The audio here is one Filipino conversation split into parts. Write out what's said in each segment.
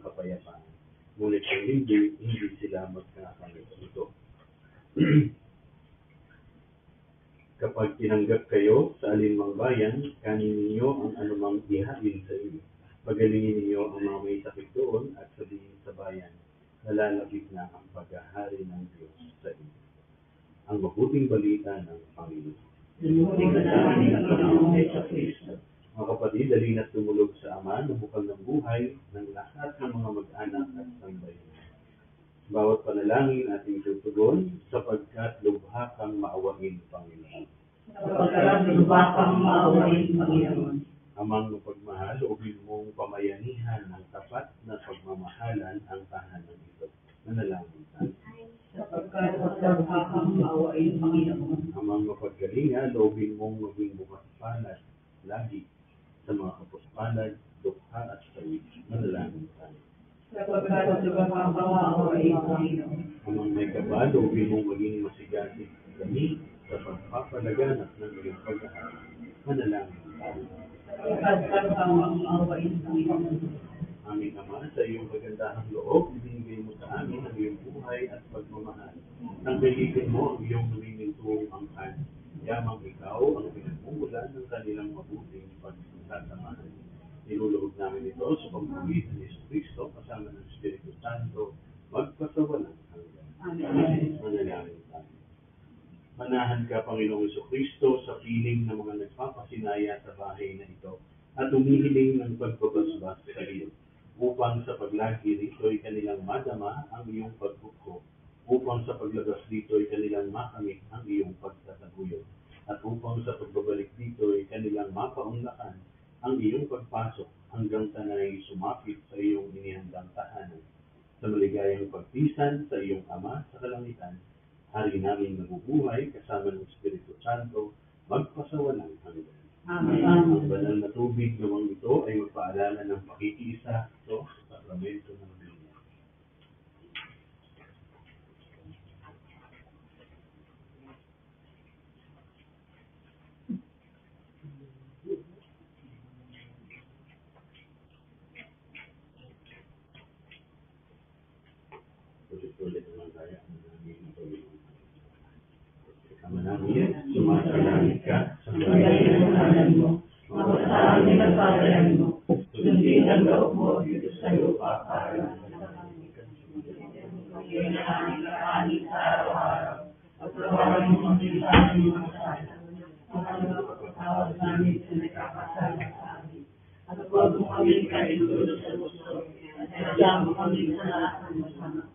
kapayapaan. Ngunit kung hindi sila magkakamit ito. Kapag tinanggap kayo sa alinmang bayan, kanin ninyo ang anumang ihain sa inyo. Pagalingin ninyo ang mga may sakit doon at sabihin sa bayan, nalalapit na ang paghahari ng Diyos sa inyo. Ang mabuting balita ng Panginoon. Mga kapatid, dali na tumulog sa Ama na bukal ng buhay ng lahat ng mga mag-anak at sambayan. Bawat panalangin ating tutugon sapagkat lubha kang maawain, Panginoon. Sapagkat lubha kang maawain, Panginoon. Amang mapagmahal, ubig mong pamayanihan ng tapat na pagmamahalan ang tahanan ito. Manalangin tayo. Sapagkat lubha kang maawain, Panginoon. Amang mapagkalinga, loobin mong maging bukas palad lagi sa mga kapuspalad, dukha at sawi. Manalangin tayo. Sapagkat lubha kang maawain, Panginoon. Amang may kabal, loobin mong maging masigasig kami sa pagpapalaganap ng iyong pag-aaral. Manalangin tayo. Sapagkat lubha kang maawain, Panginoon. Aming Ama, sa iyong kagandahang loob, ibinigay mo sa amin ang iyong buhay at pagmamahal. Nang bigyan mo ang iyong namimintong angkan, yamang ikaw ang pinagmumulan ng kanilang mabuting pagsasamahan. Nilulugod namin ito sa pamamagitan ni Jesucristo kasama ng Espiritu Santo, magpasawalang hanggan. Amen. Manalangin tayo. Manahan ka, Panginoong Jesucristo, sa piling ng mga nagpapasinaya sa bahay na ito at umihiling ng pagbabasbas sa iyo, upang sa paglagi rito ay kanilang madama ang iyong pagbuko, upang sa paglabas dito ay kanilang makamit ang iyong pagtataguyod, at upang sa pagbabalik dito ay kanilang mapaunlakan ang iyong pagpasok hanggang tanay sumapit sa iyong inihandang tahanan. Sa maligayang pagpisan sa iyong Ama sa kalangitan, hari namin nabubuhay kasama ng Espiritu Santo, magpasawalang hanggan. Amen. Ang banal na tubig namang ito ay magpaalala ng pakikiisa ito sa sakramento ng Biblia. Ulit-ulit naman tayo ang namin ng Panginoon. Kasama namin, sumasalangit ka sa Pagkakailangan mo, mapasahan ang nagpapalain mo, sundin ang loob mo dito sa lupa para sa ngayon na aming kakanin sa araw-araw. Pagkawalan mo ang pinsahan ng mga sala, ang pagkakatawad namin sa nagkakasala sa amin. At huwag mo kami kaintulog sa gusto, at hayaan mo kami sa lahat ng masama.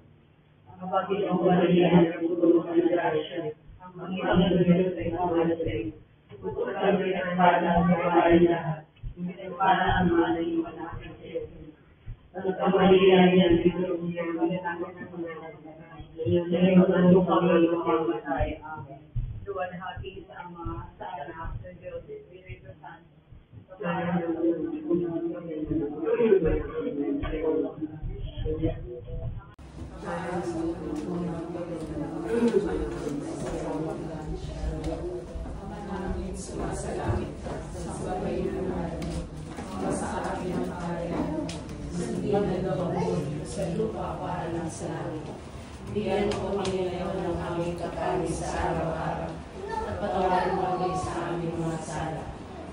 Kapatid ang walayan ng tulong ng grasya, ang ilang Diyos ay mamalasay. Putulan mo ang pala sa bahay lahat. Ang pala ang manay ng malaki sa iyo. Ang kamalian niya dito niya ang pagkakasama ng mga ngayon ang lupang mamatay. Amen. Luwalhati sa Ama, sa Anak, sa Diyos, Espiritu Santo. Namin sumasalangit ka sa bagay na namin, mga sa akin ang kaya, sundin na loob mo sa lupa para lang sa langit. Bigyan mo kami ngayon ng aming kakanin sa araw-araw, at patawarin mo kami sa aming mga sala,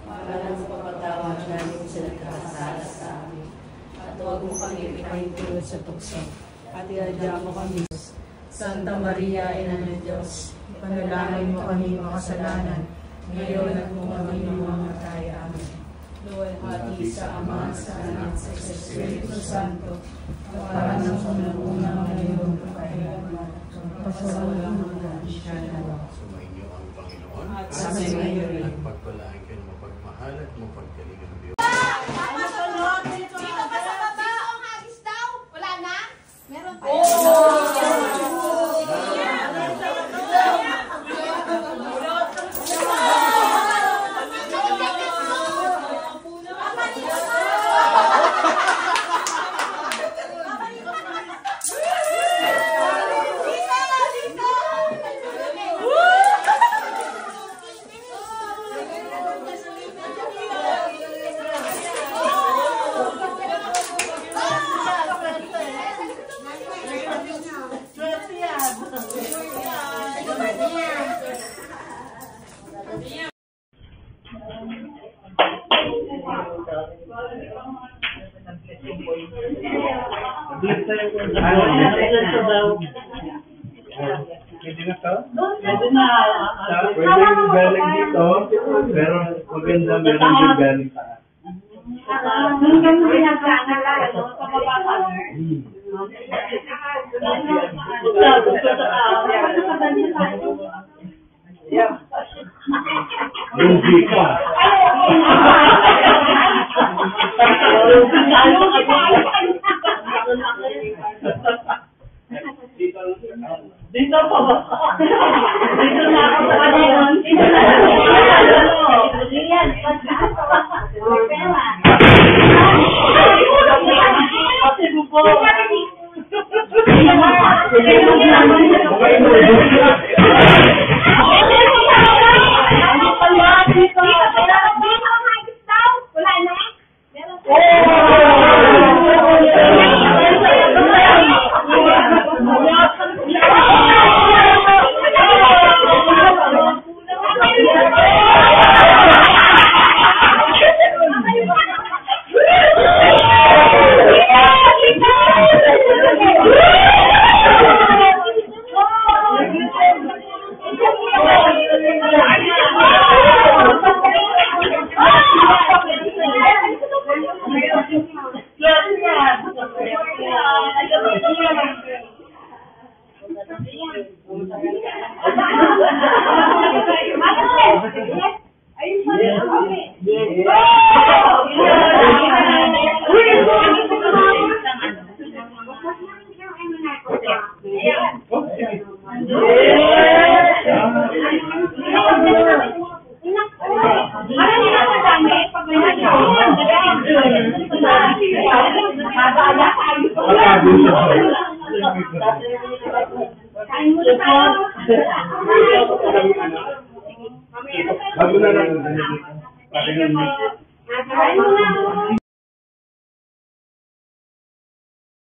para nang papatawad namin sa nagkakasala sa amin. At huwag mo kami ipahintulot sa tukso, at iadya mo kami. Santa Maria, Ina ng Diyos, panalangin mo kami makasalanan, ngayon at kung kami mamamatay. Amen. Luwalhati sa Ama, sa Anak, sa Espiritu Santo, para ng unang ngayon, kailanman, pasawalang hanggan. Sumainyo ang Panginoon At sa ngayon rin. pagpalain kayo ng mapagmahal at mapagkaling ng Diyos. Dito pa sa baba, o hagis daw? Wala na? Meron pa. Pwede na to? Pwede na. Pwede yung galing dito, pero maganda meron yung galing sa Nung ganun pinagkakala, no? Sa baba ka. Lugi ka. Dito pa ba? Dito na ako sa kanyon. Dito na ako. Yan. Kasi buko. Bago na lang.